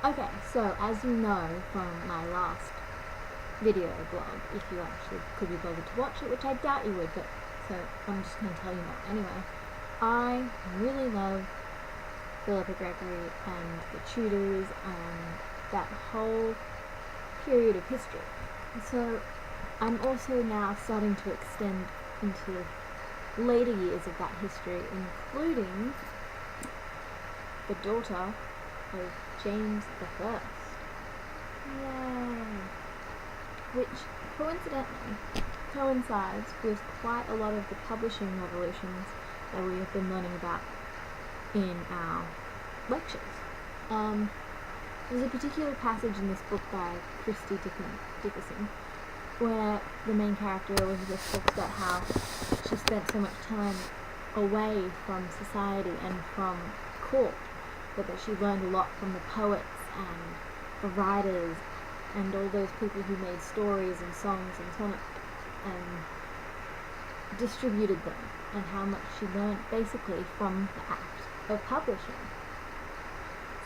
Okay, so as you know from my last video blog, if you actually could be bothered to watch it, which I doubt you would, but so I'm just going to tell you now. Anyway, I really love Philippa Gregory and the Tudors and that whole period of history. So I'm also now starting to extend into later years of that history, including the daughter of James I. Yay! Which coincidentally coincides with quite a lot of the publishing revolutions that we have been learning about in our lectures. There's a particular passage in this book by Christie Dickinson where the main character Elizabeth talks about how she spent so much time away from society and from court, but that she learned a lot from the poets and the writers and all those people who made stories and songs and sonnets and distributed them, and how much she learned basically from the act of publishing.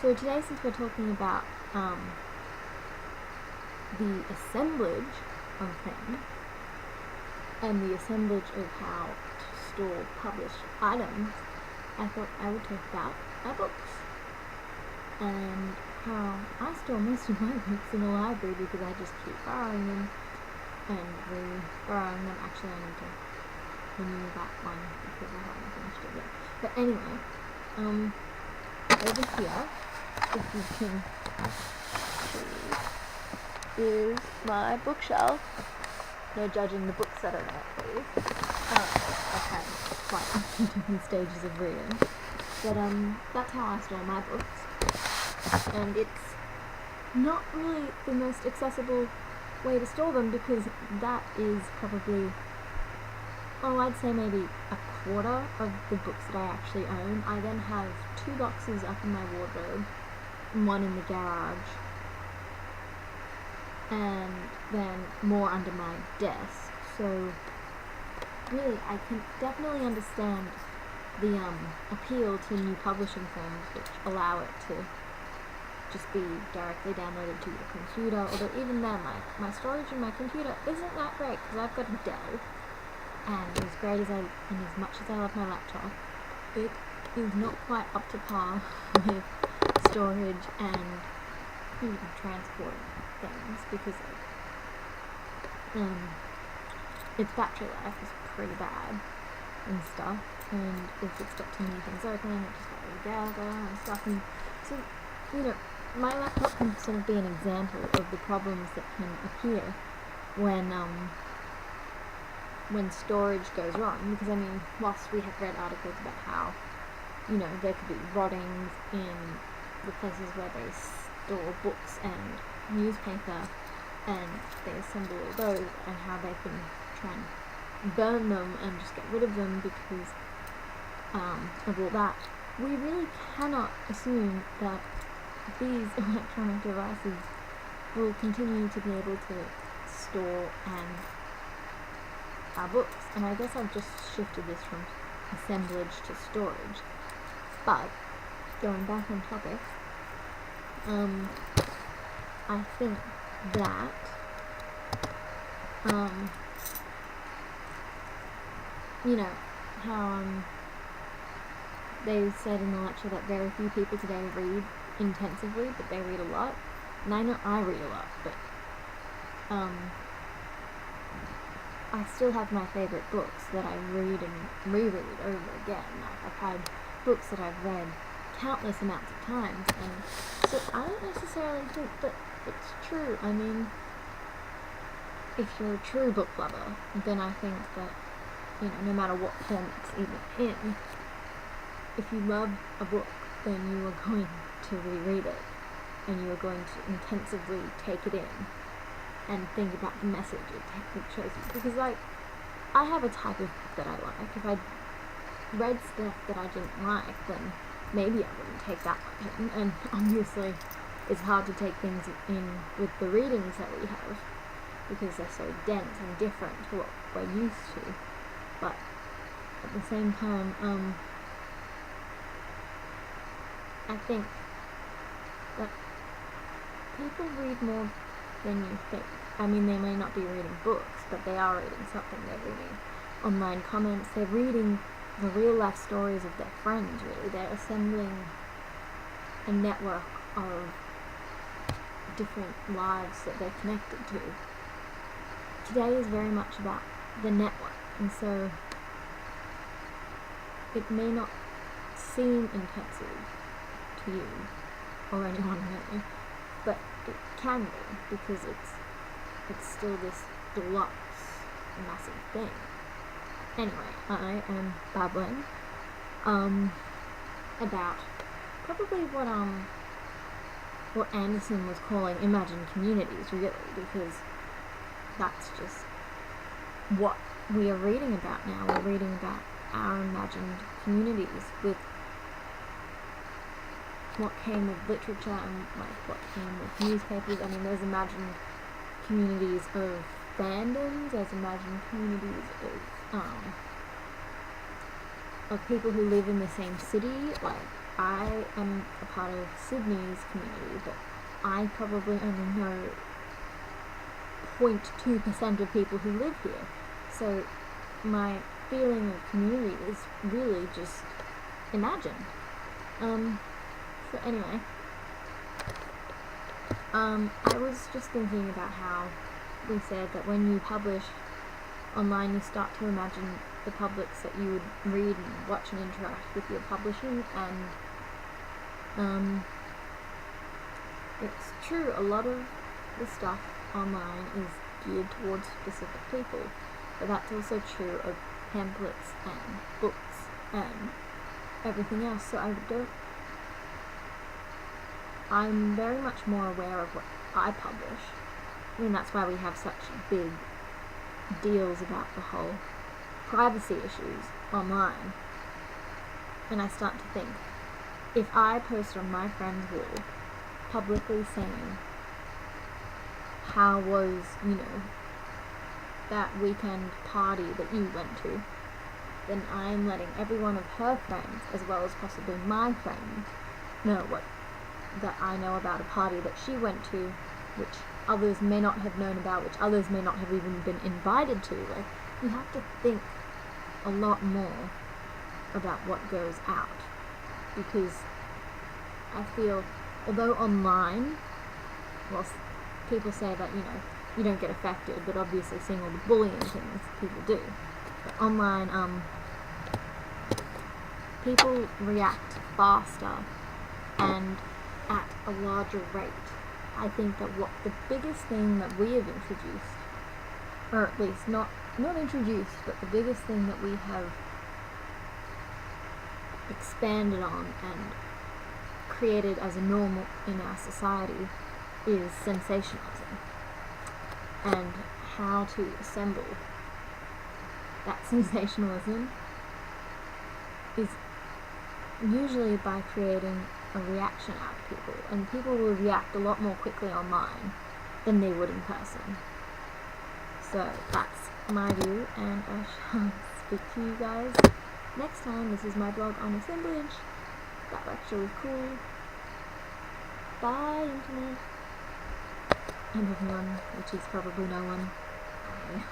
So today, since we're talking about the assemblage of things and the assemblage of how to store published items, I thought I would talk about my books and how I store most of my books in a library because I just keep borrowing them and re-borrowing them. Actually, I need to renew that one because I haven't finished it yet. But anyway, over here, if you can see, is my bookshelf. No judging the books that are there, please. I've had quite a few different stages of reading. But that's how I store my books. And it's not really the most accessible way to store them because that is probably, I'd say maybe a quarter of the books that I actually own. I then have 2 boxes up in my wardrobe, one in the garage, and then more under my desk. So really, I can definitely understand the appeal to new publishing firms which allow it to just be directly downloaded to your computer, although even then, like, my storage in my computer isn't that great because I've got a Dell, and as great as and as much as I love my laptop, it is not quite up to par with storage and even transporting things because its battery life is pretty bad and stuff, and if it's got too many things open, it just got really gather and stuff, and so, you know, my laptop can sort of be an example of the problems that can appear when storage goes wrong, because I mean, whilst we have read articles about how, you know, there could be rottings in the places where they store books and newspaper, and they assemble all those, and how they can try and burn them and just get rid of them because of all that, we really cannot assume that these electronic devices will continue to be able to store our books. And I guess I've just shifted this from assemblage to storage. But going back on topic, I think that you know how they said in the lecture that very few people today read intensively, but they read a lot. And I know I read a lot, but I still have my favorite books that I read and reread over again. Like, I've had books that I've read countless amounts of times, and so I don't necessarily think that it's true. I mean, if you're a true book lover, then I think that, you know, no matter what form it's even in, if you love a book, then you are going to reread it, and you are going to intensively take it in and think about the message it shows you. Because, like, I have a type of book that I like. If I read stuff that I didn't like, then maybe I wouldn't take that much in. And obviously, it's hard to take things in with the readings that we have because they're so dense and different to what we're used to. But at the same time, I think that people read more than you think. I mean, they may not be reading books, but they are reading something. They're reading online comments. They're reading the real life stories of their friends, really. They're assembling a network of different lives that they're connected to. Today is very much about the network, and so it may not seem intensive to you or anyone really, but it can be, because it's still this deluxe, massive thing. Anyway, I am babbling about probably what Anderson was calling imagined communities, really, because that's just what we are reading about now. We're reading about our imagined communities with what came with literature and what came with newspapers. I mean, there's imagined communities of fandoms, there's imagined communities of people who live in the same city. Like, I am a part of Sydney's community, but I probably only know 0.2% of people who live here. So my feeling of community is really just imagined. So anyway, I was just thinking about how we said that when you publish online, you start to imagine the publics that you would read and watch and interact with your publishing, and it's true, a lot of the stuff online is geared towards specific people, but that's also true of pamphlets and books and everything else. So I'm very much more aware of what I publish. I mean, that's why we have such big deals about the whole privacy issues online. And I start to think, if I post on my friend's wall publicly saying, how was, that weekend party that you went to, then I'm letting every one of her friends, as well as possibly my friends, know what that I know about a party that she went to, which others may not have known about, which others may not have even been invited to. Like, you have to think a lot more about what goes out, because I feel, although online, well, people say that, you don't get affected, but obviously seeing all the bullying things people do. But online, people react faster and at a larger rate. I think that what the biggest thing that we have introduced, or at least not introduced, but the biggest thing that we have expanded on and created as a normal in our society, is sensationalism, and how to assemble that sensationalism is usually by creating a reaction out of people, and people will react a lot more quickly online than they would in person. So that's my view, and I shall speak to you guys next time. This is my blog on assemblage. That lecture was cool. Bye, internet. And everyone, which is probably no one. Bye.